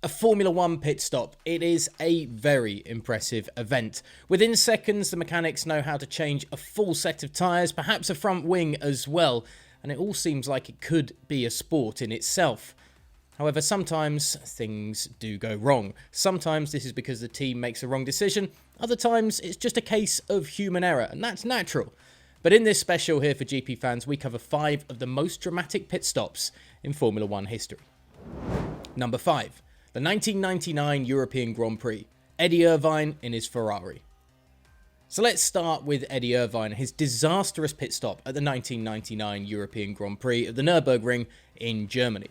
A Formula One pit stop. It is a very impressive event. Within seconds, the mechanics know how to change a full set of tyres, perhaps a front wing as well, and it all seems like it could be a sport in itself. However, sometimes things do go wrong. Sometimes this is because the team makes a wrong decision, other times it's just a case of human error, and that's natural. But in this special here for GP fans, we cover 5 of the most dramatic pit stops in Formula One history. Number 5. The 1999 European Grand Prix, Eddie Irvine in his Ferrari. So let's start with Eddie Irvine, his disastrous pit stop at the 1999 European Grand Prix at the Nürburgring in Germany.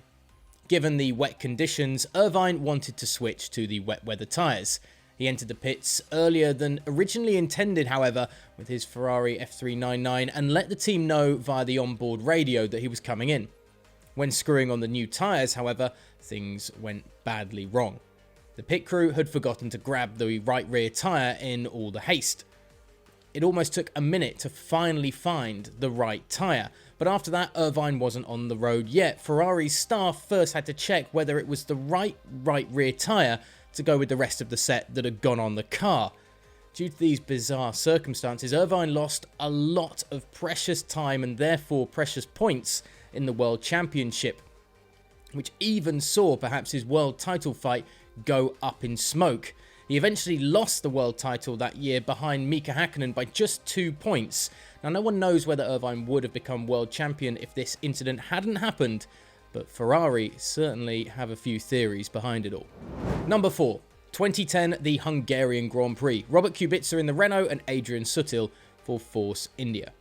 Given the wet conditions, Irvine wanted to switch to the wet weather tyres. He entered the pits earlier than originally intended, however, with his Ferrari F399 and let the team know via the onboard radio that he was coming in. When screwing on the new tyres, however, things went badly wrong. The pit crew had forgotten to grab the right rear tyre in all the haste. It almost took a minute to finally find the right tyre, but after that Irvine wasn't on the road yet. Ferrari's staff first had to check whether it was the right rear tyre to go with the rest of the set that had gone on the car. Due to these bizarre circumstances, Irvine lost a lot of precious time and therefore precious points in the World Championship, which even saw perhaps his world title fight go up in smoke. He eventually lost the world title that year behind Mika Hakkinen by just 2 points. Now, no one knows whether Irvine would have become world champion if this incident hadn't happened, but Ferrari certainly have a few theories behind it all. Number 4. 2010, the Hungarian Grand Prix. Robert Kubica in the Renault and Adrian Sutil for Force India.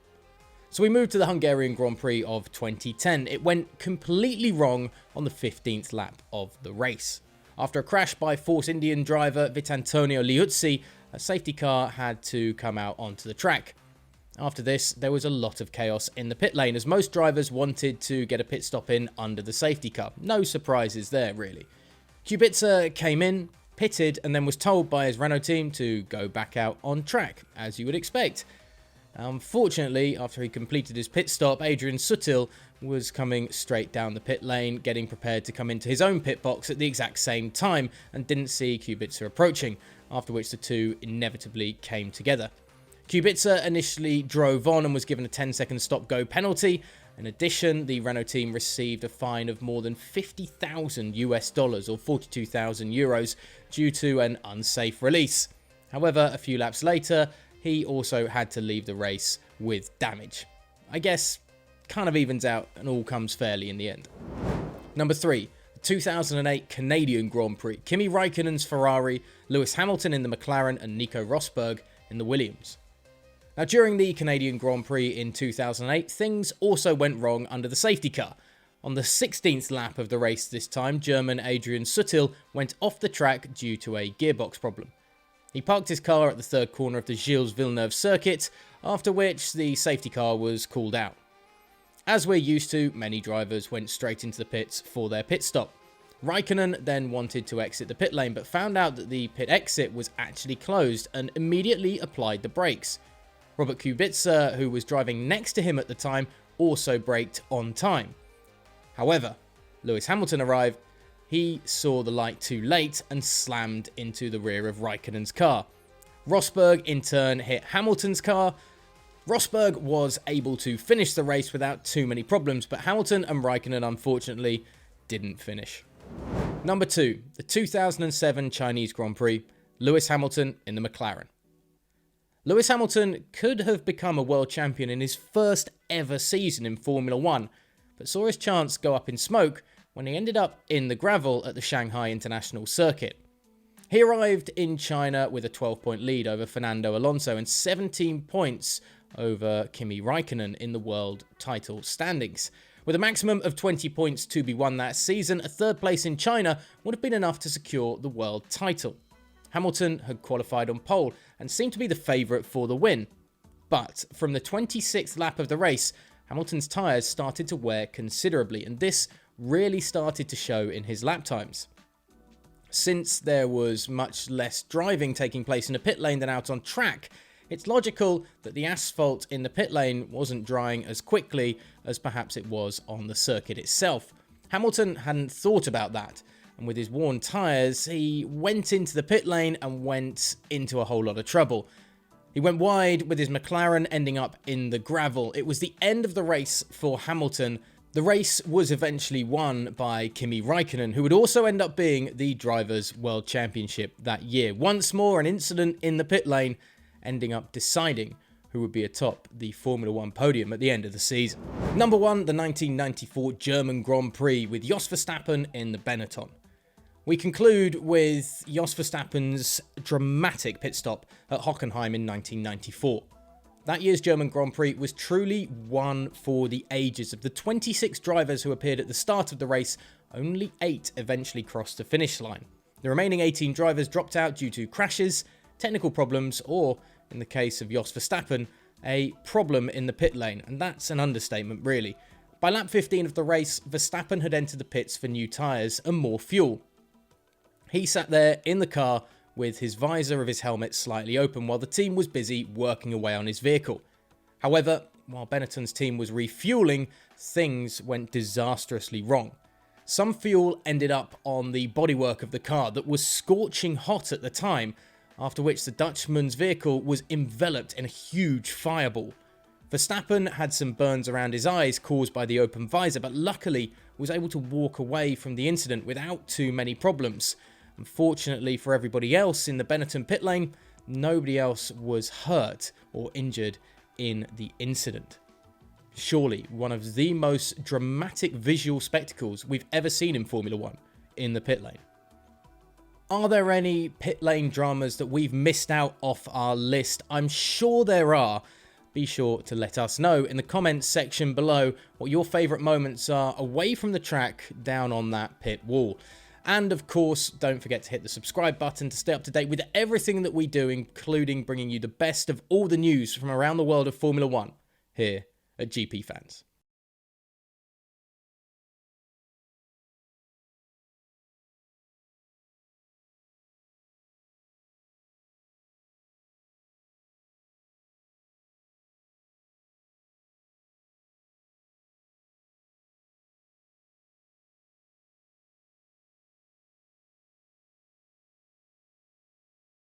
So we moved to the Hungarian Grand Prix of 2010. It went completely wrong on the 15th lap of the race. After a crash by Force Indian driver Vitantonio Liuzzi, a safety car had to come out onto the track. After this, there was a lot of chaos in the pit lane as most drivers wanted to get a pit stop in under the safety car. No surprises there, really. Kubica came in, pitted, and then was told by his Renault team to go back out on track, as you would expect. Unfortunately, after he completed his pit stop, Adrian Sutil was coming straight down the pit lane, getting prepared to come into his own pit box at the exact same time, and didn't see Kubica approaching, after which the two inevitably came together. Kubica initially drove on and was given a 10-second stop-go penalty. In addition, the Renault team received a fine of more than $50,000 or 42,000 euros due to an unsafe release. However, a few laps later, he also had to leave the race with damage. I guess kind of evens out and all comes fairly in the end. Number 3, the 2008 Canadian Grand Prix. Kimi Raikkonen's Ferrari, Lewis Hamilton in the McLaren and Nico Rosberg in the Williams. Now, during the Canadian Grand Prix in 2008, things also went wrong under the safety car. On the 16th lap of the race this time, German Adrian Sutil went off the track due to a gearbox problem. He parked his car at the third corner of the Gilles Villeneuve circuit, after which the safety car was called out. As we're used to, many drivers went straight into the pits for their pit stop. Raikkonen then wanted to exit the pit lane, but found out that the pit exit was actually closed and immediately applied the brakes. Robert Kubica, who was driving next to him at the time, also braked on time. However, Lewis Hamilton arrived. He saw the light too late and slammed into the rear of Raikkonen's car. Rosberg in turn hit Hamilton's car. Rosberg was able to finish the race without too many problems, but Hamilton and Raikkonen unfortunately didn't finish. Number 2, the 2007 Chinese Grand Prix, Lewis Hamilton in the McLaren. Lewis Hamilton could have become a world champion in his first ever season in Formula One, but saw his chance go up in smoke when he ended up in the gravel at the Shanghai International Circuit. He arrived in China with a 12-point lead over Fernando Alonso and 17 points over Kimi Raikkonen in the world title standings. With a maximum of 20 points to be won that season, a third place in China would have been enough to secure the world title. Hamilton had qualified on pole and seemed to be the favourite for the win. But from the 26th lap of the race, Hamilton's tyres started to wear considerably, and this really started to show in his lap times. Since there was much less driving taking place in the pit lane than out on track, it's logical that the asphalt in the pit lane wasn't drying as quickly as perhaps it was on the circuit itself. Hamilton hadn't thought about that, and with his worn tyres, he went into the pit lane and went into a whole lot of trouble. He went wide with his McLaren, ending up in the gravel. It was the end of the race for Hamilton. The race was eventually won by Kimi Räikkönen, who would also end up being the Drivers' World Championship that year. Once more, an incident in the pit lane, ending up deciding who would be atop the Formula 1 podium at the end of the season. Number 1, the 1994 German Grand Prix with Jos Verstappen in the Benetton. We conclude with Jos Verstappen's dramatic pit stop at Hockenheim in 1994. That year's German Grand Prix was truly one for the ages. Of the 26 drivers who appeared at the start of the race, only 8 eventually crossed the finish line. The remaining 18 drivers dropped out due to crashes, technical problems, or, in the case of Jos Verstappen, a problem in the pit lane, and that's an understatement really. By lap 15 of the race, Verstappen had entered the pits for new tyres and more fuel. He sat there in the car with his visor of his helmet slightly open while the team was busy working away on his vehicle. However, while Benetton's team was refueling, things went disastrously wrong. Some fuel ended up on the bodywork of the car that was scorching hot at the time, after which the Dutchman's vehicle was enveloped in a huge fireball. Verstappen had some burns around his eyes caused by the open visor, but luckily was able to walk away from the incident without too many problems. Unfortunately for everybody else in the Benetton pit lane, nobody else was hurt or injured in the incident. Surely one of the most dramatic visual spectacles we've ever seen in Formula 1 in the pit lane. Are there any pit lane dramas that we've missed out off our list? I'm sure there are. Be sure to let us know in the comments section below what your favourite moments are away from the track down on that pit wall. And of course, don't forget to hit the subscribe button to stay up to date with everything that we do, including bringing you the best of all the news from around the world of Formula 1 here at GP Fans.